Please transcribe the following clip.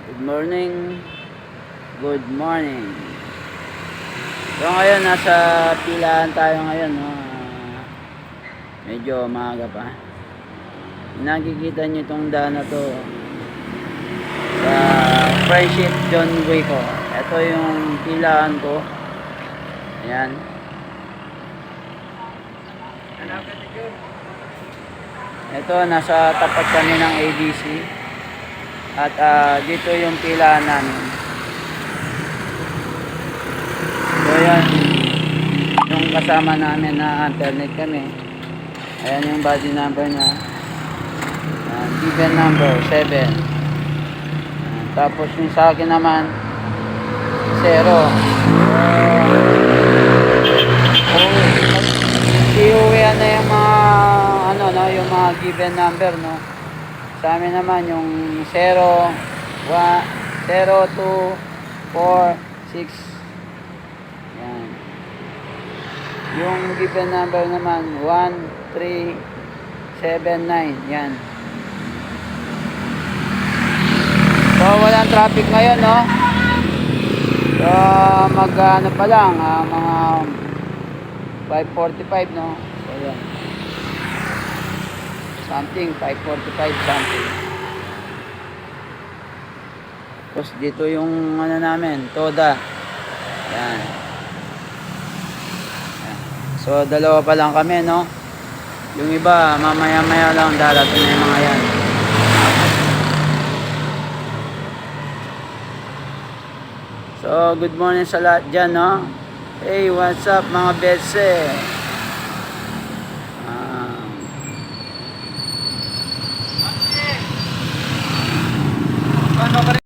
Good morning. Good morning. So ngayon nasa pilaan tayo ngayon, no. Medyo maaga pa. Nakikita niyo itong daan na to sa Friendship John Waco. Ito yung pilaan ko. Ayan. Ito nasa tapat kami ng ABC. At dito yung pilaan namin. So yan, yung kasama namin na alternate kami. Ayan yung body number niya. Given number 7. Tapos yung sa akin naman 0. Iuwihan na yung mga ano, no, yung mga given number, no. Sa amin naman yung 0, 1, 0, 2, 4, 6. Yan. Yung given number naman 1, 3, 7, 9. Yan. So walang traffic ngayon, no. So mag-ano pa lang, mga 5:45, no. So yan. Something 5:45 something. Tapos dito yung ano namin, Toda. Yan. Yan. So dalawa pa lang kami, no. Yung iba mamaya-maya lang darating na yung mga yan. So good morning sa lahat dyan, no. Hey, what's up mga betse? Ano ka